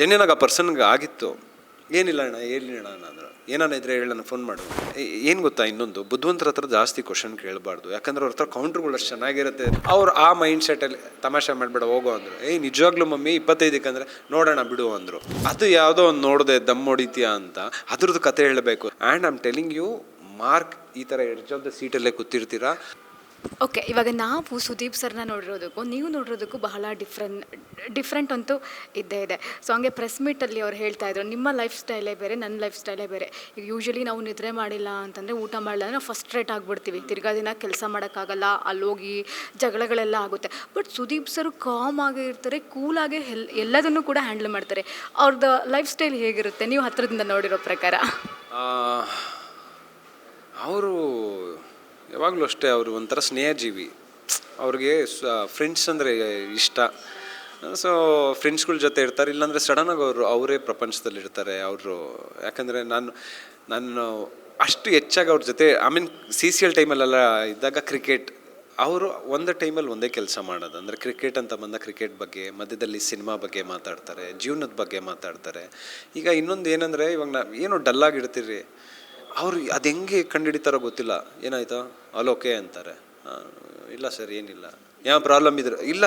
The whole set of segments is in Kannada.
ಜೆನ್ಯನಾಗಿ ಆ ಪರ್ಸನ್ಗೆ ಆಗಿತ್ತು. ಏನಿಲ್ಲ ಅಣ್ಣ ಏನಿಲ್ಲ ಅಣ್ಣ ಅಂದರು. ಏನಾನ ಇದ್ರೆ ಹೇಳಿ ನಾನು ಫೋನ್ ಮಾಡು. ಏನು ಗೊತ್ತಾ, ಇನ್ನೊಂದು ಬುದ್ಧಿವಂತರ ಹತ್ರ ಜಾಸ್ತಿ ಕ್ವಶನ್ ಕೇಳಬಾರ್ದು. ಯಾಕಂದ್ರೆ ಅವ್ರ ಹತ್ರ ಕೌಂಟ್ರುಗಳು ಅಷ್ಟು ಚೆನ್ನಾಗಿರುತ್ತೆ. ಅವ್ರು ಆ ಮೈಂಡ್ ಸೆಟ್ಟಲ್ಲಿ ತಮಾಷೆ ಮಾಡಬೇಡ ಹೋಗೋ ಅಂದರು. ನಿಜವಾಗ್ಲೂ ಮಮ್ಮಿ 25 ಅಂದರೆ ನೋಡೋಣ ಬಿಡು ಅಂದರು. ಅದು ಯಾವುದೋ ಒಂದು ನೋಡಿದೆ ದಮ್ ಹೊಡಿತೀಯಾ ಅಂತ, ಅದ್ರದ್ದು ಕತೆ ಹೇಳಬೇಕು. And I am telling you, mark ಈ ಥರ ಎಡ್ಜ್ ಆಫ್ ದ ಸೀಟಲ್ಲೇ ಕೂತಿರ್ತೀರಾ. ಓಕೆ, ಇವಾಗ ನಾವು ಸುದೀಪ್ ಸರ್ನ ನೋಡಿರೋದಕ್ಕೂ ನೀವು ನೋಡಿರೋದಕ್ಕೂ ಬಹಳ ಡಿಫ್ರೆಂಟ್ ಅಂತೂ ಇದ್ದೇ ಇದೆ. ಸೊ ಹಂಗೆ ಪ್ರೆಸ್ ಮೀಟಲ್ಲಿ ಅವ್ರು ಹೇಳ್ತಾ ಇದ್ರು, ನಿಮ್ಮ ಲೈಫ್ ಸ್ಟೈಲೇ ಬೇರೆ, ನನ್ನ ಲೈಫ್ ಸ್ಟೈಲೇ ಬೇರೆ. ಈಗ ಯೂಶ್ವಲಿ ನಾವು ನಿದ್ರೆ ಮಾಡಿಲ್ಲ ಅಂತಂದರೆ, ಊಟ ಮಾಡಲ್ಲ ಅಂದರೆ ನಾವು ಫಸ್ಟ್ರೇಟ್ ಆಗಿಬಿಡ್ತೀವಿ, ತಿರ್ಗಾ ದಿನ ಕೆಲಸ ಮಾಡೋಕ್ಕಾಗಲ್ಲ, ಅಲ್ಲೋಗಿ ಜಗಳಗಳೆಲ್ಲ ಆಗುತ್ತೆ. ಬಟ್ ಸುದೀಪ್ ಸರ್ ಕಾಮ್ ಆಗಿರ್ತಾರೆ, ಕೂಲಾಗಿ ಎಲ್ಲದನ್ನು ಕೂಡ ಹ್ಯಾಂಡಲ್ ಮಾಡ್ತಾರೆ. ಅವ್ರದ್ದು ಲೈಫ್ ಸ್ಟೈಲ್ ಹೇಗಿರುತ್ತೆ ನೀವು ಹತ್ರದಿಂದ ನೋಡಿರೋ ಪ್ರಕಾರ? ಅವರು ಯಾವಾಗಲೂ ಅಷ್ಟೇ, ಅವರು ಒಂಥರ ಸ್ನೇಹಜೀವಿ. ಅವ್ರಿಗೆ ಫ್ರೆಂಡ್ಸ್ ಅಂದರೆ ಇಷ್ಟ. ಸೊ ಫ್ರೆಂಡ್ಸ್ಗಳ ಜೊತೆ ಇರ್ತಾರೆ, ಇಲ್ಲಾಂದರೆ ಸಡನ್ನಾಗಿ ಅವರೇ ಪ್ರಪಂಚದಲ್ಲಿ ಇರ್ತಾರೆ ಅವರು. ಯಾಕಂದರೆ ನಾನು ಅಷ್ಟು ಹೆಚ್ಚಾಗಿ ಅವ್ರ ಜೊತೆ CCL ಟೈಮಲ್ಲೆಲ್ಲ ಇದ್ದಾಗ ಕ್ರಿಕೆಟ್, ಅವರು ಒಂದು ಟೈಮಲ್ಲಿ ಒಂದೇ ಕೆಲಸ ಮಾಡೋದು. ಅಂದರೆ ಕ್ರಿಕೆಟ್ ಅಂತ ಬಂದ ಕ್ರಿಕೆಟ್ ಬಗ್ಗೆ, ಮಧ್ಯದಲ್ಲಿ ಸಿನಿಮಾ ಬಗ್ಗೆ ಮಾತಾಡ್ತಾರೆ, ಜೀವನದ ಬಗ್ಗೆ ಮಾತಾಡ್ತಾರೆ. ಈಗ ಇನ್ನೊಂದು ಏನಂದರೆ, ಇವಾಗ ಏನೋ ಡಲ್ಲಾಗಿಡ್ತೀರಿ, ಅವ್ರು ಅದು ಹೆಂಗೆ ಕಂಡುಹಿಡಿತಾರೋ ಗೊತ್ತಿಲ್ಲ. ಏನಾಯ್ತು ಅಲ್ಲೋಕೆ ಅಂತಾರೆ. ಇಲ್ಲ ಸರ್ ಏನಿಲ್ಲ, ಯಾವ ಪ್ರಾಬ್ಲಮ್ ಇದ್ರೆ ಇಲ್ಲ,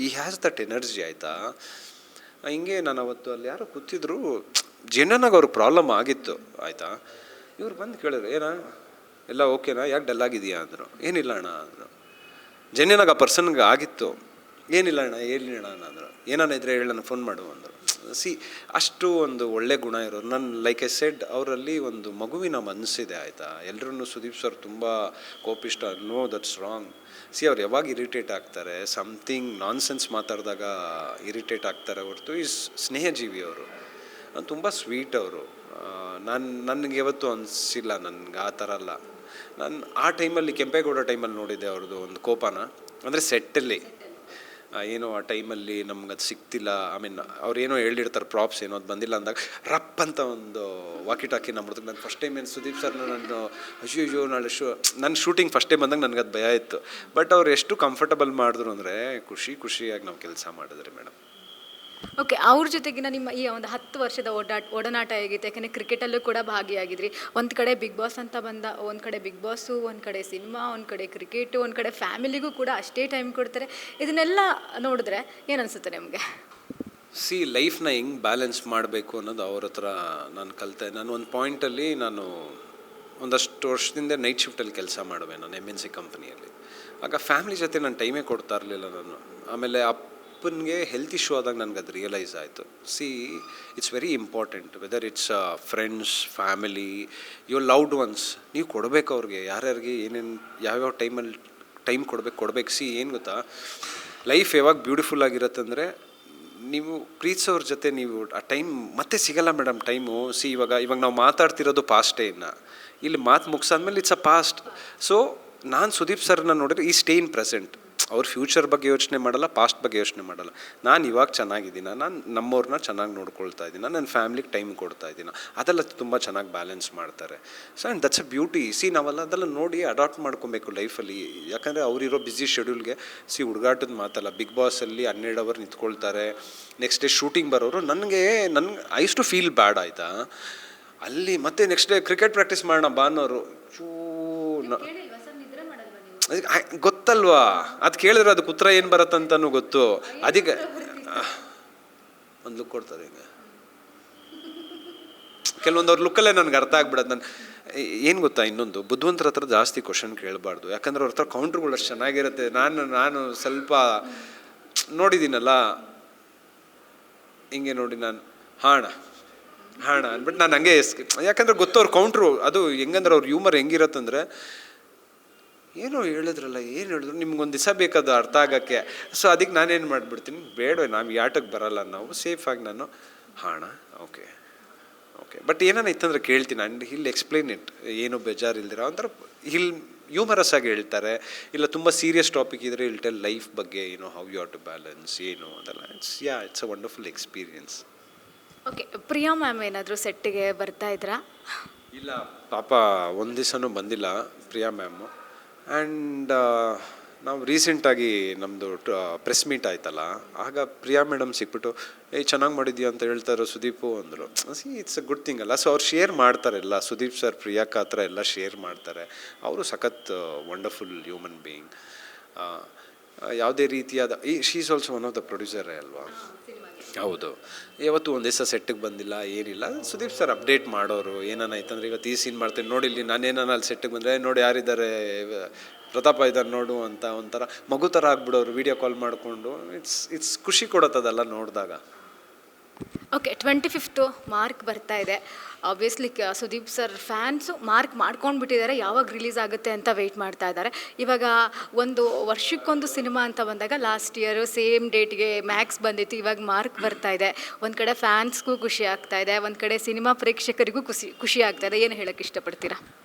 ಈ ಹ್ಯಾಸ್ ದಟ್ ಎನರ್ಜಿ ಆಯಿತಾ. ಹಿಂಗೆ ನಾನು ಅವತ್ತು ಅಲ್ಲಿ ಯಾರೋ ಕೂತಿದ್ರು, ಜೆನ್ಯನಾಗಿ ಅವ್ರಿಗೆ ಪ್ರಾಬ್ಲಮ್ ಆಗಿತ್ತು ಆಯಿತಾ. ಇವ್ರು ಬಂದು ಕೇಳಿದ್ರು, ಏನಾ ಎಲ್ಲ ಓಕೆನಾ, ಯಾಕೆ ಡಲ್ ಆಗಿದೆಯಾ ಅಂದರು. ಏನಿಲ್ಲ ಅಣ್ಣ ಅಂದರು. ಜೆನ್ಯನಾಗಿ ಆ ಪರ್ಸನ್ಗೆ ಆಗಿತ್ತು. ಏನಿಲ್ಲ ಅಣ್ಣ ಏನಿಲ್ಲ ಅಣ್ಣ ಅಂದರು. ಏನಾನ ಇದ್ರೆ ಹೇಳಿ ನಾನು ಫೋನ್ ಮಾಡು ಅಂದರು. ಅಷ್ಟು ಒಂದು ಒಳ್ಳೆ ಗುಣ ಇರೋರು. ನಾನು ಲೈಕ್ ಐ ಸೆಡ್, ಅವರಲ್ಲಿ ಒಂದು ಮಗುವಿನ ಮನಸ್ಸಿದೆ ಆಯಿತಾ. ಎಲ್ಲರೂ ಸುದೀಪ್ ಸರ್ ತುಂಬ ಕೋಪಿಷ್ಟ, ನೋ ದಟ್ಸ್ ರಾಂಗ್. ಅವ್ರು ಯಾವಾಗ ಇರಿಟೇಟ್ ಆಗ್ತಾರೆ, ಸಮಥಿಂಗ್ ನಾನ್ಸೆನ್ಸ್ ಮಾತಾಡಿದಾಗ ಇರಿಟೇಟ್ ಆಗ್ತಾರೆ ಹೊರತು ಸ್ನೇಹಜೀವಿ ಅವರು. ತುಂಬ ಸ್ವೀಟ್ ಅವರು. ನನಗೆ ಯಾವತ್ತೂ ಅನಿಸಿಲ್ಲ ನನಗೆ ಆ ಥರ ಅಲ್ಲ. ನಾನು ಆ ಟೈಮಲ್ಲಿ ಕೆಂಪೇಗೌಡ ಟೈಮಲ್ಲಿ ನೋಡಿದ್ದೆ ಅವ್ರದ್ದು ಒಂದು ಕೋಪನ. ಅಂದರೆ ಸೆಟ್ಟಲ್ಲಿ ಏನೋ ಆ ಟೈಮಲ್ಲಿ ನಮ್ಗೆ ಅದು ಸಿಗ್ತಿಲ್ಲ, ಅವ್ರು ಏನೋ ಹೇಳಿರ್ತಾರೆ ಪ್ರಾಪ್ಸ್ ಏನೋ ಅದು ಬಂದಿಲ್ಲ ಅಂದಾಗ ರಪ್ ಅಂತ ಒಂದು ವಾಕಿ ಟಾಕಿ ನಂಬಿಡ್ತು. ನಾನು ಫಸ್ಟ್ ಟೈಮ್ ಏನು ಸುದೀಪ್ ಸರ್ನ ನಾನು ಅಯ್ಯೋ ನಾಳೆ ನನ್ನ ಶೂಟಿಂಗ್ ಫಸ್ಟ್ ಟೈಮ್ ಬಂದಾಗ ನನಗೆ ಅದು ಭಯ ಇತ್ತು. ಬಟ್ ಅವ್ರು ಎಷ್ಟು ಕಂಫರ್ಟಬಲ್ ಮಾಡಿದ್ರು ಅಂದರೆ ಖುಷಿಯಾಗಿ ನಾವು ಕೆಲಸ ಮಾಡಿದ್ರಿ ಮೇಡಮ್. ಓಕೆ, ಅವ್ರ ಜೊತೆಗಿನ ನಿಮ್ಮ ಈ ಒಂದು 10 ವರ್ಷದ ಒಡನಾಟ ಹೇಗಿತ್ತು? ಯಾಕೆಂದರೆ ಕ್ರಿಕೆಟಲ್ಲೂ ಕೂಡ ಭಾಗಿಯಾಗಿದ್ರಿ. ಒಂದು ಕಡೆ ಬಿಗ್ ಬಾಸ್ ಅಂತ ಬಂದ, ಒಂದು ಕಡೆ ಬಿಗ್ ಬಾಸು, ಒಂದು ಕಡೆ ಸಿನಿಮಾ, ಒಂದು ಕಡೆ ಕ್ರಿಕೆಟು, ಒಂದು ಕಡೆ ಫ್ಯಾಮಿಲಿಗೂ ಕೂಡ ಅಷ್ಟೇ ಟೈಮ್ ಕೊಡ್ತಾರೆ. ಇದನ್ನೆಲ್ಲ ನೋಡಿದ್ರೆ ಏನು ಅನಿಸುತ್ತೆ ನಿಮಗೆ? ಲೈಫ್ನ ಹೆಂಗೆ ಬ್ಯಾಲೆನ್ಸ್ ಮಾಡಬೇಕು ಅನ್ನೋದು ಅವ್ರ ಹತ್ರ ನಾನು ಕಲಿತೆ. ನಾನು ಒಂದು ಪಾಯಿಂಟಲ್ಲಿ ಒಂದಷ್ಟು ವರ್ಷದಿಂದ ನೈಟ್ ಶಿಫ್ಟಲ್ಲಿ ಕೆಲಸ ಮಾಡುವೆ ನಾನು MNC ಕಂಪ್ನಿಯಲ್ಲಿ. ಆಗ ಫ್ಯಾಮಿಲಿ ಜೊತೆ ನಾನು ಟೈಮೇ ಕೊಡ್ತಾ ಇರಲಿಲ್ಲ ನಾನು. ಆಮೇಲೆ ಅಪ್ಪನಿಗೆ ಹೆಲ್ತ್ ಇಶ್ಯೂ ಆದಾಗ ನನಗೆ ಅದು ರಿಯಲೈಸ್ ಆಯಿತು. It's very important, whether it's friends, family, your loved once, ನೀವು ಕೊಡಬೇಕು ಅವ್ರಿಗೆ. ಯಾರ್ಯಾರಿಗೆ ಏನೇನು ಯಾವ್ಯಾವ ಟೈಮ್ ಕೊಡಬೇಕು. ಏನು ಗೊತ್ತಾ, ಲೈಫ್ ಯಾವಾಗ ಬ್ಯೂಟಿಫುಲ್ ಆಗಿರುತ್ತೆ ಅಂದರೆ, ನೀವು ಪ್ರೀತಿಸೋರ ಜೊತೆ ನೀವು ಆ ಟೈಮ್ ಮತ್ತೆ ಸಿಗಲ್ಲ ಮೇಡಮ್. ಟೈಮು ಇವಾಗ ನಾವು ಮಾತಾಡ್ತಿರೋದು ಪಾಸ್ಟೇ. ಇಲ್ಲಿ ಮಾತು ಮುಗಿಸಾದ್ಮೇಲೆ ಇಟ್ಸ್ ಅ ಪಾಸ್ಟ್. ಸೊ ನಾನು ಸುದೀಪ್ ಸರ್ನ ನೋಡಿದ್ರೆ ಈ ಸ್ಟೇ ಇನ್ ಪ್ರೆಸೆಂಟ್. ಅವ್ರ ಫ್ಯೂಚರ್ ಬಗ್ಗೆ ಯೋಚನೆ ಮಾಡಲ್ಲ, ಪಾಸ್ಟ್ ಬಗ್ಗೆ ಯೋಚನೆ ಮಾಡಲ್ಲ. ನಾನು ಇವಾಗ ಚೆನ್ನಾಗಿದ್ದೀನಿ, ನಾನು ನಮ್ಮವ್ರನ್ನ ಚೆನ್ನಾಗಿ ನೋಡ್ಕೊಳ್ತಾ ಇದ್ದೀನಿ, ನನ್ನ ಫ್ಯಾಮಿಲಿಗೆ ಟೈಮ್ ಕೊಡ್ತಾ ಇದ್ದೀನಿ. ಅದೆಲ್ಲ ತುಂಬ ಚೆನ್ನಾಗಿ ಬ್ಯಾಲೆನ್ಸ್ ಮಾಡ್ತಾರೆ. So and that's a beauty. ಅದೆಲ್ಲ ನೋಡಿ ಅಡಾಪ್ಟ್ ಮಾಡ್ಕೊಬೇಕು ಲೈಫಲ್ಲಿ. ಯಾಕಂದರೆ ಅವರಿರೋ ಬ್ಯುಸಿ ಶೆಡ್ಯೂಲ್ಗೆ ಹುಡುಗಾಟದ ಮಾತಲ್ಲ. ಬಿಗ್ ಬಾಸಲ್ಲಿ 12 ಅವರ್ ನಿಂತ್ಕೊಳ್ತಾರೆ, ನೆಕ್ಸ್ಟ್ ಡೇ ಶೂಟಿಂಗ್ ಬರೋರು. ನನಗೆ I use to feel bad ಆಯಿತಾ. ಅಲ್ಲಿ ಮತ್ತೆ ನೆಕ್ಸ್ಟ್ ಡೇ ಕ್ರಿಕೆಟ್ ಪ್ರಾಕ್ಟೀಸ್ ಮಾಡೋಣ ಬಾನೋರು ಗೊತ್ತಲ್ವಾ. ಅದು ಕೇಳಿದ್ರೆ ಅದಕ್ಕೆ ಉತ್ತರ ಏನು ಬರುತ್ತಂತನೂ ಗೊತ್ತು. ಅದಕ್ಕೆ ಒಂದು ಲುಕ್ ಕೊಡ್ತಾರೆ ಹಿಂಗೆ. ಕೆಲವೊಂದು ಅವ್ರ ಲುಕ್ಕಲ್ಲೇ ನನಗೆ ಅರ್ಥ ಆಗ್ಬಿಡೋದು. ನಾನು ಏನು ಗೊತ್ತಾ, ಇನ್ನೊಂದು ಬುದ್ಧಿವಂತರ ಹತ್ರ ಜಾಸ್ತಿ ಕ್ವಶನ್ ಕೇಳಬಾರ್ದು. ಯಾಕಂದ್ರೆ ಅವ್ರ ಹತ್ರ ಕೌಂಟ್ರುಗಳು ಅಷ್ಟು ಚೆನ್ನಾಗಿರುತ್ತೆ. ನಾನು ಸ್ವಲ್ಪ ನೋಡಿದ್ದೀನಲ್ಲ, ಹಿಂಗೆ ನೋಡಿ ನಾನು ಹಾಣ ಅಂದ್ಬಿಟ್ಟು ನಾನು ಹಂಗೆ ಯಾಕಂದ್ರೆ ಗೊತ್ತು ಅವ್ರ ಕೌಂಟ್ರು. ಅದು ಹೆಂಗಂದ್ರೆ ಅವ್ರ ಹ್ಯೂಮರ್ ಹೆಂಗಿರತ್ತಂದ್ರೆ, ಏನೋ ಹೇಳಿದ್ರಲ್ಲ, ಏನು ಹೇಳಿದ್ರು, ನಿಮ್ಗೊಂದು ದಿವಸ ಬೇಕಾದ ಅರ್ಥ ಆಗೋಕ್ಕೆ. ಸೊ ಅದಕ್ಕೆ ನಾನೇನು ಮಾಡಿಬಿಡ್ತೀನಿ, ಬೇಡ ನಾವು ಈ ಆಟಕ್ಕೆ ಬರಲ್ಲ, ನಾವು ಸೇಫಾಗಿ ನಾನು ಓಕೆ ಬಟ್ ಏನಾನ ಇತ್ತಂದ್ರೆ ಕೇಳ್ತೀನಿ. ಆ್ಯಂಡ್ ಹಿಲ್ ಎಕ್ಸ್ಪ್ಲೈನ್ ಇಟ್, ಏನು ಬೇಜಾರಿಲ್ದಿರ ಒಂಥರ ಹ್ಯೂಮರಸ್ ಆಗಿ ಹೇಳ್ತಾರೆ. ಇಲ್ಲ ತುಂಬ ಸೀರಿಯಸ್ ಟಾಪಿಕ್ ಇದ್ದರೆ ಇಲ್ ಟೆಲ್ ಲೈಫ್ ಬಗ್ಗೆ, how you have to balance ಏನು ಅದೆಲ್ಲ. It's a wonderful experience. Okay, Priya ma'am ಏನಾದರೂ ಸೆಟ್ಟಿಗೆ ಬರ್ತಾ ಇದ್ರಾ? ಇಲ್ಲ ಪಾಪ, ಒಂದು ದಿವಸನೂ ಬಂದಿಲ್ಲ ಪ್ರಿಯಾ ಮ್ಯಾಮು. ಆ್ಯಂಡ್ ನಾವು ರೀಸೆಂಟಾಗಿ ನಮ್ಮದು ಪ್ರೆಸ್ ಮೀಟ್ ಆಯ್ತಲ್ಲ, ಆಗ ಪ್ರಿಯಾ ಮೇಡಮ್ ಸಿಕ್ಬಿಟ್ಟು ಚೆನ್ನಾಗಿ ಮಾಡಿದ್ಯಾ ಅಂತ ಹೇಳ್ತಾರೆ ಸುದೀಪು ಅಂದರು. C it's a good thing ಅಲ್ಲ. ಸೊ ಅವ್ರು ಶೇರ್ ಮಾಡ್ತಾರೆ ಎಲ್ಲ, ಸುದೀಪ್ ಸರ್ ಪ್ರಿಯಾಕ್ಕ ಹತ್ರ ಎಲ್ಲ ಶೇರ್ ಮಾಡ್ತಾರೆ. ಅವರು ಸಖತ್ ವಂಡರ್ಫುಲ್ ಹ್ಯೂಮನ್ ಬೀಯಿಂಗ್. ಯಾವುದೇ ರೀತಿಯಾದ she is also one of the ಪ್ರೊಡ್ಯೂಸರೇ ಅಲ್ವಾ. ಹೌದು, ಯಾವತ್ತು ಒಂದು ದಿವಸ ಸೆಟ್ಟಿಗೆ ಬಂದಿಲ್ಲ, ಏನಿಲ್ಲ. ಸುದೀಪ್ ಸರ್ ಅಪ್ಡೇಟ್ ಮಾಡೋರು. ಏನಾಯ್ತಂದ್ರೆ ಇವತ್ತು ಈ ಸೀನ್ ಮಾಡ್ತೀನಿ ನೋಡಿಲ್ಲಿ, ನಾನೇನಾನ ಅಲ್ಲಿ ಸೆಟ್ಟಿಗೆ ಬಂದರೆ ನೋಡಿ ಯಾರಿದ್ದಾರೆ, ಪ್ರತಾಪ ಇದ್ದಾರೆ ನೋಡು ಅಂತ ಒಂಥರ ಮಗು ಥರ ಆಗ್ಬಿಡೋರು, ವೀಡಿಯೋ ಕಾಲ್ ಮಾಡಿಕೊಂಡು. ಇಟ್ಸ್ ಖುಷಿ ಕೊಡುತ್ತದೆಲ್ಲ ನೋಡಿದಾಗ. ಓಕೆ, 25th ಮಾರ್ಕ್ ಬರ್ತಾ ಇದೆ. Obviously Sudeep sir fans mark ಮಾಡ್ಕೊಂಡು ಬಿಟ್ಟಿದ್ದಾರೆ, ಯಾವಾಗ ರಿಲೀಸ್ ಆಗುತ್ತೆ ಅಂತ ವೆಯ್ಟ್ ಮಾಡ್ತಾ ಇದ್ದಾರೆ. ಇವಾಗ ಒಂದು ವರ್ಷಕ್ಕೊಂದು ಸಿನಿಮಾ ಅಂತ ಬಂದಾಗ ಲಾಸ್ಟ್ ಇಯರು ಸೇಮ್ ಡೇಟ್ಗೆ ಮ್ಯಾಕ್ಸ್ ಬಂದಿತ್ತು, ಇವಾಗ ಮಾರ್ಕ್ ಬರ್ತಾ ಇದೆ. ಒಂದು ಕಡೆ ಫ್ಯಾನ್ಸ್ಗೂ ಖುಷಿ ಆಗ್ತಾ ಇದೆ, ಒಂದು ಕಡೆ ಸಿನಿಮಾ ಪ್ರೇಕ್ಷಕರಿಗೂ ಖುಷಿ ಆಗ್ತಾ ಇದೆ. ಏನು ಹೇಳೋಕ್ಕೆ ಇಷ್ಟಪಡ್ತೀರಾ?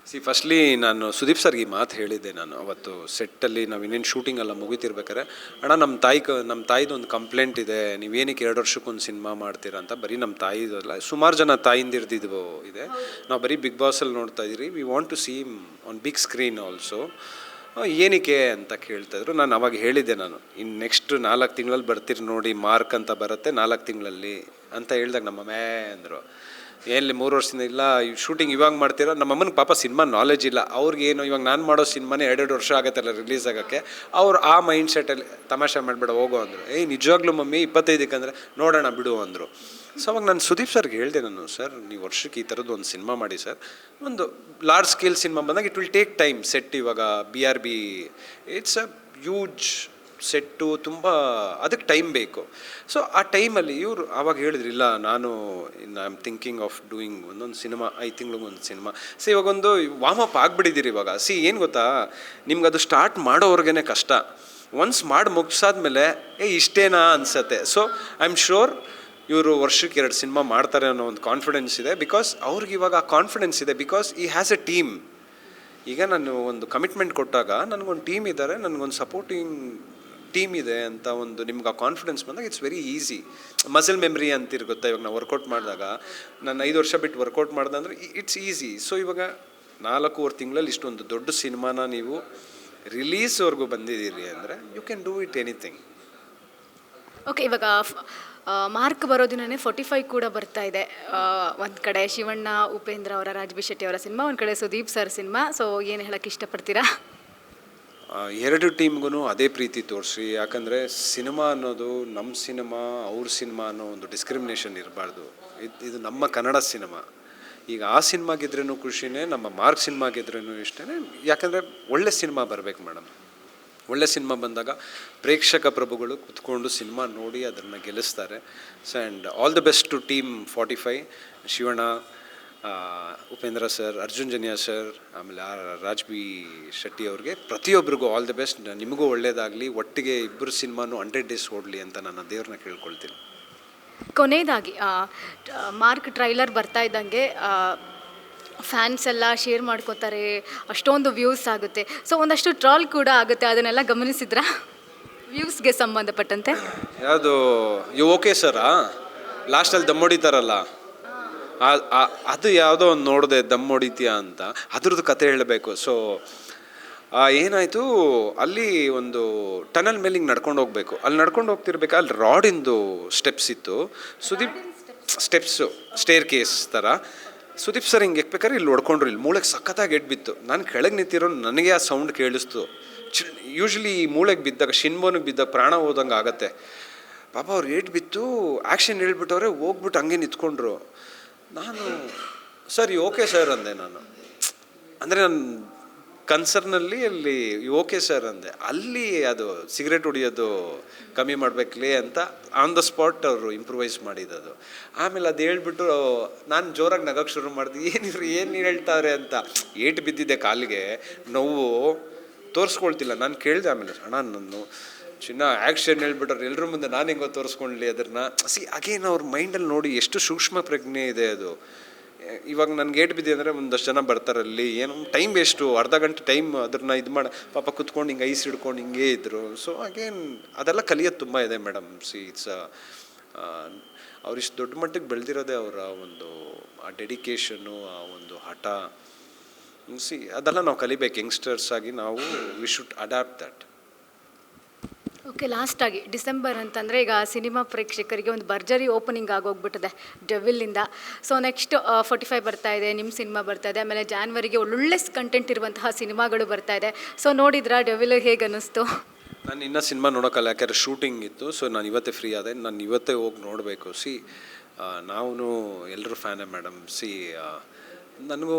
ಫಸ್ಟ್ಲಿ ನಾನು ಸುದೀಪ್ ಸರ್ಗೆ ಮಾತು ಹೇಳಿದ್ದೆ. ನಾನು ಅವತ್ತು ಸೆಟ್ಟಲ್ಲಿ ನಾವು ಇನ್ನೇನು ಶೂಟಿಂಗ್ ಎಲ್ಲ ಮುಗಿತಿರ್ಬೇಕಾರೆ, ಅಣ್ಣ ನಮ್ಮ ತಾಯಿದು ಒಂದು ಕಂಪ್ಲೇಂಟ್ ಇದೆ, ನೀವೇನಕ್ಕೆ 2 ವರ್ಷಕ್ಕೊಂದು ಸಿನಿಮಾ ಮಾಡ್ತೀರಾ ಅಂತ. ಬರೀ ನಮ್ಮ ತಾಯಿದು ಅಲ್ಲ, ಸುಮಾರು ಜನ ತಾಯಿಂದಿರ್ದಿದ್ವು ಇದೆ. ನಾವು ಬರೀ ಬಿಗ್ ಬಾಸಲ್ಲಿ ನೋಡ್ತಾ ಇದ್ದೀರಿ, we want to see on big screen also. ಏನಕ್ಕೆ ಅಂತ ಕೇಳ್ತಾಯಿದ್ರು. ನಾನು ಅವಾಗ ಹೇಳಿದ್ದೆ, ನಾನು ಇನ್ನು ನೆಕ್ಸ್ಟ್ 4 ತಿಂಗಳಲ್ಲಿ ಬರ್ತೀರಿ ನೋಡಿ, ಮಾರ್ಕ್ ಅಂತ ಬರುತ್ತೆ 4 ತಿಂಗಳಲ್ಲಿ ಅಂತ ಹೇಳಿದಾಗ ನಮ್ಮ ಮೇ ಅಂದರು, ಎಲ್ಲಿ 3 ವರ್ಷದಿಂದ ಇಲ್ಲ ಶೂಟಿಂಗ್ ಇವಾಗ ಮಾಡ್ತೀರಾ. ನಮ್ಮಮ್ಮನಿಗೆ ಪಾಪ ಸಿನಿಮಾ ನಾಲೆಜ್ ಇಲ್ಲ, ಅವ್ರಿಗೇನು ಇವಾಗ ನಾನು ಮಾಡೋ ಸಿನಿಮಾನೇ 2 ವರ್ಷ ಆಗುತ್ತಲ್ಲ ರಿಲೀಸ್ ಆಗೋಕ್ಕೆ. ಅವ್ರು ಆ ಮೈಂಡ್ ಸೆಟ್ಟಲ್ಲಿ ತಮಾಷೆ ಮಾಡಬೇಡ ಹೋಗೋ ಅಂದರು. ನಿಜವಾಗ್ಲೂ ಮಮ್ಮಿ 25ಕ್ಕೆ ಅಂದರೆ ನೋಡೋಣ ಬಿಡು ಅಂದರು. ಸೊ ಅವಾಗ ನಾನು ಸುದೀಪ್ ಸರ್ಗೆ ಹೇಳಿದೆ, ನಾನು ಸರ್ ನೀವು ವರ್ಷಕ್ಕೆ ಈ ಥರದ್ದು ಒಂದು ಸಿನಿಮಾ ಮಾಡಿ ಸರ್, ಒಂದು ಲಾರ್ಜ್ ಸ್ಕೇಲ್ ಸಿನಿಮಾ ಬಂದಾಗ it will take time. Set ಇವಾಗ BRB it's a huge set, ತುಂಬ ಅದಕ್ಕೆ ಟೈಮ್ ಬೇಕು. ಸೊ ಆ ಟೈಮಲ್ಲಿ ಇವರು ಆವಾಗ ಹೇಳಿದ್ರು, ಇಲ್ಲ ನಾನು I am thinking of doing ಒಂದೊಂದು ಸಿನಿಮಾ 5 ತಿಂಗಳಿಗೊಂದು ಸಿನಿಮಾ. ಸೊ ಇವಾಗೊಂದು ವಾರ್ಮ್ ಅಪ್ ಆಗಿಬಿಟ್ಟಿದ್ದೀರಿ ಇವಾಗ. ಏನು ಗೊತ್ತಾ, ನಿಮ್ಗೆ ಅದು ಸ್ಟಾರ್ಟ್ ಮಾಡೋವ್ರಿಗೇ ಕಷ್ಟ. ಒನ್ಸ್ ಮಾಡಿ ಮುಗಿಸಾದ್ಮೇಲೆ ಇಷ್ಟೇನಾ ಅನಿಸತ್ತೆ. ಸೊ ಐ ಆಮ್ ಶೋರ್ ಇವರು ವರ್ಷಕ್ಕೆ 2 ಸಿನಿಮಾ ಮಾಡ್ತಾರೆ ಅನ್ನೋ ಒಂದು ಕಾನ್ಫಿಡೆನ್ಸ್ ಇದೆ. ಬಿಕಾಸ್ ಅವ್ರಿಗೆ ಇವಾಗ ಆ ಕಾನ್ಫಿಡೆನ್ಸ್ ಇದೆ, ಬಿಕಾಸ್ ಈ ಹ್ಯಾಸ್ ಎ ಟೀಮ್. ಈಗ ನಾನು ಒಂದು ಕಮಿಟ್ಮೆಂಟ್ ಕೊಟ್ಟಾಗ ನನಗೊಂದು ಟೀಮ್ ಇದ್ದಾರೆ, ನನಗೊಂದು ಸಪೋರ್ಟಿಂಗ್ ಟೀಮ್ ಇದೆ ಅಂತ ಒಂದು ನಿಮ್ಗೆ ಆ ಕಾನ್ಫಿಡೆನ್ಸ್ ಬಂದಾಗ it's very easy. Muscle memory ಅಂತಿರುತ್ತೆ. ಇವಾಗ ನಾವು ವರ್ಕೌಟ್ ಮಾಡಿದಾಗ, ನಾನು 5 ವರ್ಷ ಬಿಟ್ಟು ವರ್ಕೌಟ್ ಮಾಡ್ದೆ ಅಂದರೆ ಇಟ್ಸ್ ಈಸಿ. ಸೊ ಇವಾಗ 4.5 ತಿಂಗಳಲ್ಲಿ ಇಷ್ಟೊಂದು ದೊಡ್ಡ ಸಿನಿಮಾನ ನೀವು ರಿಲೀಸ್ವರೆಗೂ ಬಂದಿದ್ದೀರಿ ಅಂದರೆ you can do it anything. Okay, ಇವಾಗ ಮಾರ್ಕ್ ಬರೋ ದಿನವೇ 45 ಕೂಡ ಬರ್ತಾ ಇದೆ. ಒಂದು ಕಡೆ ಶಿವಣ್ಣ ಉಪೇಂದ್ರ ಅವರ, ರಾಜ್ ಬಿ ಶೆಟ್ಟಿ ಅವರ ಸಿನಿಮಾ, ಒಂದು ಕಡೆ ಸುದೀಪ್ ಸರ್ ಸಿನಿಮಾ. ಸೊ ಏನು ಹೇಳೋಕ್ಕೆ ಇಷ್ಟಪಡ್ತೀರಾ? 2 ಟೀಮ್ಗೂ ಅದೇ ಪ್ರೀತಿ ತೋರಿಸಿ. ಯಾಕಂದರೆ ಸಿನಿಮಾ ಅನ್ನೋದು ನಮ್ಮ ಸಿನಿಮಾ, ಅವ್ರ ಸಿನಿಮಾ ಅನ್ನೋ ಒಂದು ಡಿಸ್ಕ್ರಿಮಿನೇಷನ್ ಇರಬಾರ್ದು. ಇದು ನಮ್ಮ ಕನ್ನಡ ಸಿನಿಮಾ. ಈಗ ಆ ಸಿನಿಮಾ ಗೆದ್ರೂ ಖುಷಿನೇ, ನಮ್ಮ ಮಾರ್ಕ್ ಸಿನಿಮಾ ಗೆದ್ರೂ ಇಷ್ಟೇ. ಯಾಕಂದರೆ ಒಳ್ಳೆ ಸಿನಿಮಾ ಬರಬೇಕು ಮೇಡಮ್. ಒಳ್ಳೆ ಸಿನಿಮಾ ಬಂದಾಗ ಪ್ರೇಕ್ಷಕ ಪ್ರಭುಗಳು ಕುತ್ಕೊಂಡು ಸಿನಿಮಾ ನೋಡಿ ಅದನ್ನು ಗೆಲ್ಲಿಸ್ತಾರೆ. So and all the best to team 45, Shivanna, Upendra sir, Arjun Janya sir, ಆಮೇಲೆ ರಾಜ್ ಬಿ ಶೆಟ್ಟಿ ಅವ್ರಿಗೆ ಪ್ರತಿಯೊಬ್ಬರಿಗೂ ಆಲ್ ದಿ ಬೆಸ್ಟ್. ನಿಮಗೂ ಒಳ್ಳೆಯದಾಗಲಿ, ಒಟ್ಟಿಗೆ ಇಬ್ಬರು ಸಿನಿಮಾನು 100 ಡೇಸ್ ಓಡಲಿ ಅಂತ ನಾನು ದೇವ್ರನ್ನ ಕೇಳ್ಕೊಳ್ತೀನಿ. ಕೊನೆಯದಾಗಿ ಮಾರ್ಕ್ ಟ್ರೈಲರ್ ಬರ್ತಾ ಇದ್ದಂಗೆ ಫ್ಯಾನ್ಸ್ ಎಲ್ಲ ಶೇರ್ ಮಾಡ್ಕೋತಾರೆ, ಅಷ್ಟೊಂದು ವ್ಯೂಸ್ ಆಗುತ್ತೆ. ಸೊ ಒಂದಷ್ಟು ಟ್ರಾಲ್ ಕೂಡ ಆಗುತ್ತೆ, ಅದನ್ನೆಲ್ಲ ಗಮನಿಸಿದ್ರಾ ವ್ಯೂಸ್ಗೆ ಸಂಬಂಧಪಟ್ಟಂತೆ? ಯಾವುದು ಯು ಓಕೆ ಸರಾ ಲಾಸ್ಟಲ್ಲಿ ದಮ್ ಹೊಡಿತಾರಲ್ಲ, ಅದು ಯಾವುದೋ ಒಂದು ನೋಡಿದೆ, ದಮ್ ಹೊಡಿತೀಯಾ ಅಂತ, ಅದ್ರದ್ದು ಕತೆ ಹೇಳಬೇಕು. ಸೊ ಏನಾಯಿತು, ಅಲ್ಲಿ ಒಂದು ಟನಲ್ ಮೇಲೆ ಹಿಂಗೆ ನಡ್ಕೊಂಡು ಹೋಗಬೇಕು. ಅಲ್ಲಿ ನಡ್ಕೊಂಡು ಹೋಗ್ತಿರ್ಬೇಕು, ಅಲ್ಲಿ ರಾಡಿಂದು ಸ್ಟೆಪ್ಸ್ ಇತ್ತು. ಸುದೀಪ್ ಸ್ಟೆಪ್ಸು ಸ್ಟೇರ್ ಕೇಸ್ ಥರ. ಸುದೀಪ್ ಸರ್ ಹಿಂಗೆ ಎಕ್ಬೇಕಾದ್ರೆ ಇಲ್ಲಿ ಹೊಡ್ಕೊಂಡ್ರು, ಇಲ್ಲಿ ಮೂಳೆಗೆ ಸಖತ್ತಾಗಿ ಎಡ್ ಬಿತ್ತು. ನಾನು ಕೆಳಗೆ ನಿಂತಿರೋ ನನಗೆ ಆ ಸೌಂಡ್ ಕೇಳಿಸ್ತು. ಯೂಶ್ವಲಿ ಈ ಮೂಳೆಗೆ ಬಿದ್ದಾಗ, ಶಿನ್ಬೋನಿಗೆ ಬಿದ್ದಾಗ ಪ್ರಾಣ ಹೋದಂಗೆ ಆಗತ್ತೆ. ಪಾಪ ಅವ್ರು ಏಟ್ ಬಿತ್ತು, ಆ್ಯಕ್ಷನ್ ಹೇಳ್ಬಿಟ್ಟವ್ರೆ, ಹೋಗ್ಬಿಟ್ಟು ಹಂಗೆ ನಿಂತ್ಕೊಂಡ್ರು. ನಾನು ಸರ್ ಓಕೆ ಸರ್ ಅಂದೆ. ನಾನು ಅಂದರೆ ನನ್ನ ಕನ್ಸರ್ನಲ್ಲಿ ಅಲ್ಲಿ ಓಕೆ ಸರ್ ಅಂದೆ. ಅಲ್ಲಿ ಅದು ಸಿಗರೇಟ್ ಹೊಡಿಯೋದು ಕಮ್ಮಿ ಮಾಡಬೇಕಲೇ ಅಂತ ಆನ್ ದ ಸ್ಪಾಟ್ ಅವರು ಇಂಪ್ರೂವೈಸ್ ಮಾಡಿದ್ದು. ಆಮೇಲೆ ಅದು ಹೇಳ್ಬಿಟ್ಟು ನಾನು ಜೋರಾಗಿ ನಗಕ್ಕೆ ಶುರು ಮಾಡಿದೆ. ಏನು ಹೇಳ್ತಾರೆ ಅಂತ. ಏಟು ಬಿದ್ದಿದ್ದೆ ಕಾಲಿಗೆ, ನೋವು ತೋರಿಸ್ಕೊಳ್ತಿಲ್ಲ. ನಾನು ಕೇಳಿದೆ ಆಮೇಲೆ, ಅಣ್ಣ ನಾನು ಚಿನ್ನ ಆ್ಯಕ್ಷನ್ ಹೇಳ್ಬಿಟ್ರೆ ಎಲ್ಲರ ಮುಂದೆ ನಾನು ಹೆಂಗೋ ತೋರಿಸ್ಕೊಳ್ಳಿ ಅದನ್ನು. ಅಗೇನ್ ಅವ್ರ ಮೈಂಡಲ್ಲಿ ನೋಡಿ ಎಷ್ಟು ಸೂಕ್ಷ್ಮ ಪ್ರಜ್ಞೆ ಇದೆ ಅದು. ಇವಾಗ ನನಗೆ ಏಟು ಬಿದ್ದೆ ಅಂದರೆ ಒಂದಷ್ಟು ಜನ ಬರ್ತಾರಲ್ಲಿ, ಏನು ಟೈಮ್ ವೇಸ್ಟು, ಅರ್ಧ ಗಂಟೆ ಟೈಮ್ ಅದನ್ನು ಇದು ಮಾಡಿ ಪಾಪ ಕುತ್ಕೊಂಡು ಹಿಂಗೆ ಐಸ್ ಹಿಡ್ಕೊಂಡು ಹಿಂಗೆ ಇದ್ದರು. ಸೊ ಅಗೇನ್ ಅದೆಲ್ಲ ಕಲಿಯೋದು ತುಂಬ ಇದೆ ಮೇಡಮ್. ಇಟ್ಸ್ ಅವ್ರಿಷ್ಟು ದೊಡ್ಡ ಮಟ್ಟಿಗೆ ಬೆಳೆದಿರೋದೇ ಅವರ ಒಂದು ಆ ಡೆಡಿಕೇಶನ್ನು, ಆ ಒಂದು ಹಠ. ಅದೆಲ್ಲ ನಾವು ಕಲಿಬೇಕು ಯಂಗ್ಸ್ಟರ್ಸ್ ಆಗಿ. ನಾವು we should adapt that. Okay, ಲಾಸ್ಟಾಗಿ ಡಿಸೆಂಬರ್ ಅಂತಂದರೆ ಈಗ ಸಿನಿಮಾ ಪ್ರೇಕ್ಷಕರಿಗೆ ಒಂದು ಭರ್ಜರಿ ಓಪನಿಂಗ್ ಆಗೋಗ್ಬಿಟ್ಟಿದೆ ಡೆವಿಲ್ಲಿಂದ. ಸೊ ನೆಕ್ಸ್ಟ್ 45 ಬರ್ತಾ ಇದೆ, ನಿಮ್ಮ ಸಿನಿಮಾ ಬರ್ತಾ ಇದೆ, ಆಮೇಲೆ ಜಾನ್ವರಿಗೆ ಒಳ್ಳೊಳ್ಳೆ ಕಂಟೆಂಟ್ ಇರುವಂತಹ ಸಿನಿಮಾಗಳು ಬರ್ತಾ ಇದೆ. ಸೊ ನೋಡಿದ್ರಾ ಡೆವಿಲ್, ಹೇಗೆ ಅನ್ನಿಸ್ತು? ನಾನು ಇನ್ನೂ ಸಿನಿಮಾ ನೋಡೋಕ್ಕಲ್ಲ, ಯಾಕೆಂದರೆ ಶೂಟಿಂಗ್ ಇತ್ತು. ಸೊ ನಾನು ಇವತ್ತೇ ಫ್ರೀ ಆದೆ, ನಾನು ಇವತ್ತೇ ಹೋಗಿ ನೋಡಬೇಕು. ನಾವು ಎಲ್ಲರೂ ಫ್ಯಾನೇ ಮೇಡಮ್. ನನಗೂ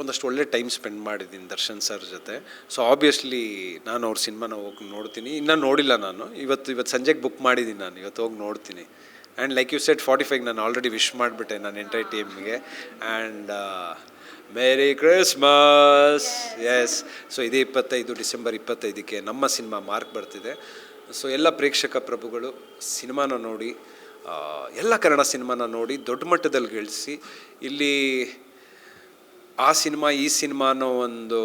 ಒಂದಷ್ಟು ಒಳ್ಳೆ ಟೈಮ್ ಸ್ಪೆಂಡ್ ಮಾಡಿದ್ದೀನಿ ದರ್ಶನ್ ಸರ್ ಜೊತೆ. ಸೊ ಆಬ್ವಿಯಸ್ಲಿ ನಾನು ಅವ್ರ ಸಿನಿಮಾನ ಹೋಗಿ ನೋಡ್ತೀನಿ. ಇನ್ನೂ ನೋಡಿಲ್ಲ ನಾನು, ಇವತ್ತು ಸಂಜೆಗೆ ಬುಕ್ ಮಾಡಿದ್ದೀನಿ, ನಾನು ಇವತ್ತು ಹೋಗಿ ನೋಡ್ತೀನಿ. ಆ್ಯಂಡ್ ಲೈಕ್ ಯು ಸೆಡ್ 45 ನಾನು ಆಲ್ರೆಡಿ ವಿಶ್ ಮಾಡಿಬಿಟ್ಟೆ ನಾನು ಎಂಟೈರ್ ಟೀಮ್ಗೆ. And merry Christmas. Yes, so ಇದೇ 25 ಡಿಸೆಂಬರ್ 25ಕ್ಕೆ ನಮ್ಮ ಸಿನಿಮಾ ಮಾರ್ಕ್ ಬರ್ತಿದೆ. ಸೊ ಎಲ್ಲ ಪ್ರೇಕ್ಷಕ ಪ್ರಭುಗಳು ಸಿನಿಮಾನ ನೋಡಿ, ಎಲ್ಲ ಕನ್ನಡ ಸಿನಿಮಾನ ನೋಡಿ ದೊಡ್ಡ ಮಟ್ಟದಲ್ಲಿ ಗಳಿಸಿ, ಇಲ್ಲಿ ಆ ಸಿನಿಮಾ ಈ ಸಿನಿಮಾ ಅನ್ನೋ ಒಂದು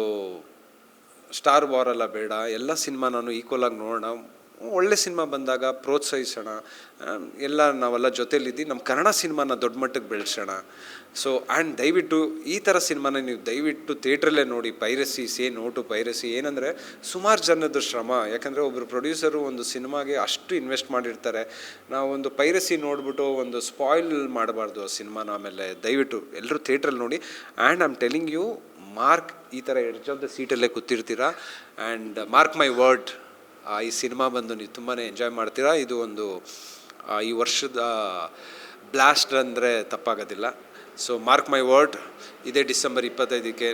ಸ್ಟಾರ್ ವಾರೆಲ್ಲ ಬೇಡ, ಎಲ್ಲ ಸಿನಿಮಾನೂ ಈಕ್ವಲಾಗಿ ನೋಡೋಣ. ಒಳ್ಳೆ ಸಿನಿಮಾ ಬಂದಾಗ ಪ್ರೋತ್ಸಾಹಿಸೋಣ, ಎಲ್ಲ ನಾವೆಲ್ಲ ಜೊತೇಲಿದ್ದು ನಮ್ಮ ಕನ್ನಡ ಸಿನಿಮಾನ ದೊಡ್ಡ ಮಟ್ಟಕ್ಕೆ ಬೆಳೆಸೋಣ. ಸೊ ಆ್ಯಂಡ್ ದಯವಿಟ್ಟು ಈ ಥರ ಸಿನಿಮಾನ ನೀವು ದಯವಿಟ್ಟು ಥಿಯೇಟ್ರಲ್ಲೇ ನೋಡಿ. Piracy, say no to piracy. ಏನಂದರೆ ಸುಮಾರು ಜನದ ಶ್ರಮ, ಯಾಕಂದರೆ ಒಬ್ಬರು ಪ್ರೊಡ್ಯೂಸರು ಒಂದು ಸಿನಿಮಾಗೆ ಅಷ್ಟು ಇನ್ವೆಸ್ಟ್ ಮಾಡಿರ್ತಾರೆ. ನಾವೊಂದು ಪೈರಸಿ ನೋಡಿಬಿಟ್ಟು ಒಂದು ಸ್ಪಾಯ್ಲ್ ಮಾಡಬಾರ್ದು ಆ ಸಿನಿಮಾನ. ಆಮೇಲೆ ದಯವಿಟ್ಟು ಎಲ್ಲರೂ ಥಿಯೇಟ್ರಲ್ಲಿ ನೋಡಿ. And I am telling you, mark ಈ ಥರ ಎಡ್ಜ್ ಆಫ್ ದ ಸೀಟಲ್ಲೇ ಕೂತಿರ್ತೀರಾ. ಆ್ಯಂಡ್ ಮಾರ್ಕ್ ಮೈ ವರ್ಡ್, ಈ ಸಿನಿಮಾ ಬಂದು ನೀವು ತುಂಬಾ ಎಂಜಾಯ್ ಮಾಡ್ತೀರಾ. ಇದು ಒಂದು ಈ ವರ್ಷದ ಬ್ಲಾಸ್ಟ್ ಅಂದರೆ ತಪ್ಪಾಗೋದಿಲ್ಲ. ಸೊ ಮಾರ್ಕ್ ಮೈ ವರ್ಡ್, ಇದೇ ಡಿಸೆಂಬರ್ 25ಕ್ಕೆ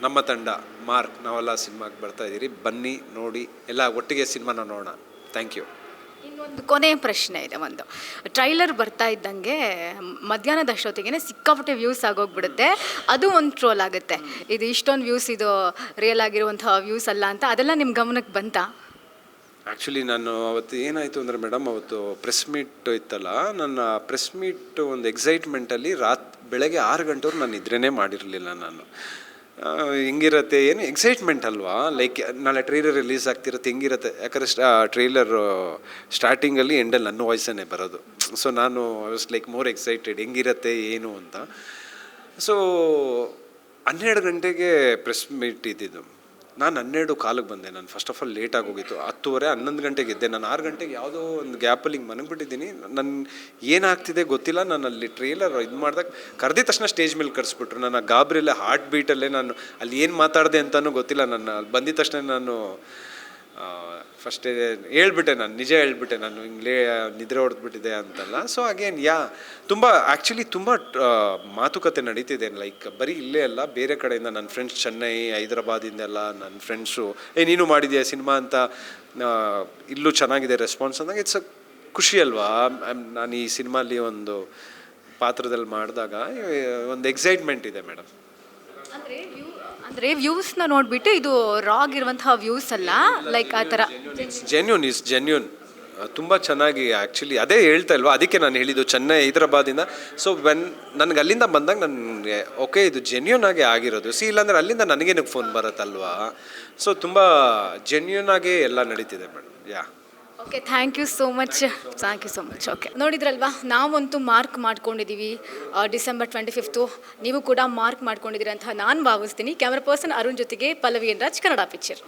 ನಮ್ಮ ತಂಡ ಮಾರ್ಕ್ ನಾವೆಲ್ಲ ಸಿನಿಮಾಗೆ ಬರ್ತಾಯಿದ್ದೀರಿ. ಬನ್ನಿ ನೋಡಿ, ಎಲ್ಲ ಒಟ್ಟಿಗೆ ಸಿನಿಮಾನ ನೋಡೋಣ. Thank you. ಇನ್ನೊಂದು ಕೊನೆಯ ಪ್ರಶ್ನೆ ಇದೆ. ಒಂದು ಟ್ರೈಲರ್ ಬರ್ತಾ ಇದ್ದಂಗೆ ಮಧ್ಯಾಹ್ನದ ಅಷ್ಟೊತ್ತಿಗೆ ಸಿಕ್ಕಾಪಟ್ಟೆ ವ್ಯೂಸ್ ಆಗೋಗ್ಬಿಡುತ್ತೆ. ಅದು ಒಂದು ಟ್ರೋಲ್ ಆಗುತ್ತೆ, ಇದು ಇಷ್ಟೊಂದು ವ್ಯೂಸ್, ಇದು ರಿಯಲ್ ಆಗಿರುವಂತಹ ವ್ಯೂಸ್ ಅಲ್ಲ ಅಂತ. ಅದೆಲ್ಲ ನಿಮ್ಮ ಗಮನಕ್ಕೆ ಬಂತಾ? ಆ್ಯಕ್ಚುಲಿ ನಾನು ಅವತ್ತು ಏನಾಯಿತು ಅಂದರೆ ಮೇಡಮ್, ಅವತ್ತು ಪ್ರೆಸ್ ಮೀಟ್ ಇತ್ತಲ್ಲ, ನನ್ನ ಪ್ರೆಸ್ ಮೀಟ್ ಒಂದು ಎಕ್ಸೈಟ್ಮೆಂಟಲ್ಲಿ ಬೆಳಗ್ಗೆ 6 ಗಂಟೆವರೆಗೂ ನಾನು ನಿದ್ರೆನೇ ಮಾಡಿರಲಿಲ್ಲ. ನಾನು ಹೆಂಗಿರತ್ತೆ, ಏನು ಎಕ್ಸೈಟ್ಮೆಂಟ್ ಅಲ್ವಾ, ಲೈಕ್ ನಾಳೆ ಟ್ರೈಲರ್ ರಿಲೀಸ್ ಆಗ್ತಿರುತ್ತೆ, ಹೆಂಗಿರುತ್ತೆ. ಯಾಕಂದರೆ ಟ್ರೈಲರ್ ಸ್ಟಾರ್ಟಿಂಗಲ್ಲಿ ಎಂಡಲ್ಲಿ ನನ್ನ ವಾಯ್ಸನ್ನೇ ಬರೋದು. ಸೊ ನಾನು I was like more excited, ಹೆಂಗಿರುತ್ತೆ ಏನು ಅಂತ. ಸೊ 12 ಗಂಟೆಗೆ ಪ್ರೆಸ್ ಮೀಟ್ ಇದ್ದಿದ್ದು. ನಾನು 12:15 ಬಂದೆ. ನಾನು ಫಸ್ಟ್ ಆಫ್ ಆಲ್ ಲೇಟಾಗಿ ಹೋಗಿತ್ತು. 10:30 11 ಗಂಟೆಗೆ ಇದ್ದೆ. ನಾನು 6 ಗಂಟೆಗೆ ಯಾವುದೋ ಒಂದು ಗ್ಯಾಪಲ್ಲಿ ಹಿಂಗೆ ಮನಗ್ಬಿಟ್ಟಿದ್ದೀನಿ. ನನ್ನ ಏನಾಗ್ತಿದೆ ಗೊತ್ತಿಲ್ಲ. ನಾನು ಅಲ್ಲಿ ಟ್ರೇಲರ್ ಇದು ಮಾಡಿದಾಗ ಕರೆದಿದ ತಕ್ಷಣ ಸ್ಟೇಜ್ ಮೇಲೆ ಕರೆಸ್ಬಿಟ್ರು. ನನ್ನ ಗಾಬರಿಯಲ್ಲೇ ಹಾರ್ಟ್ ಬೀಟಲ್ಲೇ ನಾನು ಅಲ್ಲಿ ಏನು ಮಾತಾಡಿದೆ ಅಂತಲೂ ಗೊತ್ತಿಲ್ಲ. ನಾನು ಅಲ್ಲಿ ಬಂದಿದ ತಕ್ಷಣ ನಾನು ಫಸ್ಟೇ ಹೇಳ್ಬಿಟ್ಟೆ, ನಾನು ನಿಜ ಹೇಳ್ಬಿಟ್ಟೆ, ನಾನು ಹಿಂಗೆ ನಿದ್ರೆ ಹೊಡೆದ್ಬಿಟ್ಟಿದೆ ಅಂತಲ್ಲ. ಸೊ ಅಗೇನ್ ತುಂಬ ಆ್ಯಕ್ಚುಲಿ ತುಂಬ ಮಾತುಕತೆ ನಡೀತಿದೆ. ಲೈಕ್ ಬರೀ ಇಲ್ಲೇ ಅಲ್ಲ, ಬೇರೆ ಕಡೆಯಿಂದ ನನ್ನ ಫ್ರೆಂಡ್ಸ್, ಚೆನ್ನೈ, ಹೈದರಾಬಾದಿಂದೆಲ್ಲ ನನ್ನ ಫ್ರೆಂಡ್ಸು, ನೀನು ಮಾಡಿದ್ಯಾ ಸಿನಿಮಾ ಅಂತ, ಇಲ್ಲೂ ಚೆನ್ನಾಗಿದೆ ರೆಸ್ಪಾನ್ಸ್ ಅಂದಾಗ ಇಟ್ಸ್ ಅ ಖುಷಿ ಅಲ್ವಾ. ನಾನು ಈ ಸಿನಿಮಾಲಿ ಒಂದು ಪಾತ್ರದಲ್ಲಿ ಮಾಡಿದಾಗ ಒಂದು ಎಕ್ಸೈಟ್ಮೆಂಟ್ ಇದೆ ಮೇಡಮ್. ಅಂದರೆ ವ್ಯೂಸ್ನ ನೋಡಿಬಿಟ್ಟು ಇದು ರಾಗ್ ಇರುವಂತಹ ವ್ಯೂಸ್ ಅಲ್ಲ, ಲೈಕ್ ಆ ಥರ ಜೆನ್ಯೂನ್ ತುಂಬ ಚೆನ್ನಾಗಿ. ಆ್ಯಕ್ಚುಲಿ ಅದೇ ಹೇಳ್ತಾ ಇಲ್ವಾ, ಅದಕ್ಕೆ ನಾನು ಹೇಳಿದ್ದು ಚೆನ್ನೈ, ಹೈದರಾಬಾದಿಂದ. ಸೊ ನನಗೆ ಅಲ್ಲಿಂದ ಬಂದಾಗ ನನಗೆ ಓಕೆ ಇದು ಜೆನ್ಯೂನ್ ಆಗಿ ಆಗಿರೋದು. ಇಲ್ಲಾಂದರೆ ಅಲ್ಲಿಂದ ನನಗೇನಕ್ಕೆ ಫೋನ್ ಬರುತ್ತಲ್ವಾ. ಸೊ ತುಂಬ ಜೆನ್ಯೂನ್ ಆಗಿ ಎಲ್ಲ ನಡೀತಿದೆ madam. Okay, thank you so much. Okay, ನೋಡಿದ್ರಲ್ವಾ, ನಾವಂತೂ ಮಾರ್ಕ್ ಮಾಡ್ಕೊಂಡಿದ್ದೀವಿ ಡಿಸೆಂಬರ್ 25. ನೀವು ಕೂಡ ಮಾರ್ಕ್ ಮಾಡ್ಕೊಂಡಿದ್ದೀರಿ ಅಂತ ನಾನು ಭಾವಿಸ್ತೀನಿ. ಕ್ಯಾಮ್ರಾ ಪರ್ಸನ್ ಅರುಣ್ ಜೊತೆಗೆ ಪಲ್ಲವಿ ಎನ್ ರಾಜ್, ಕನ್ನಡ ಪಿಕ್ಚರ್.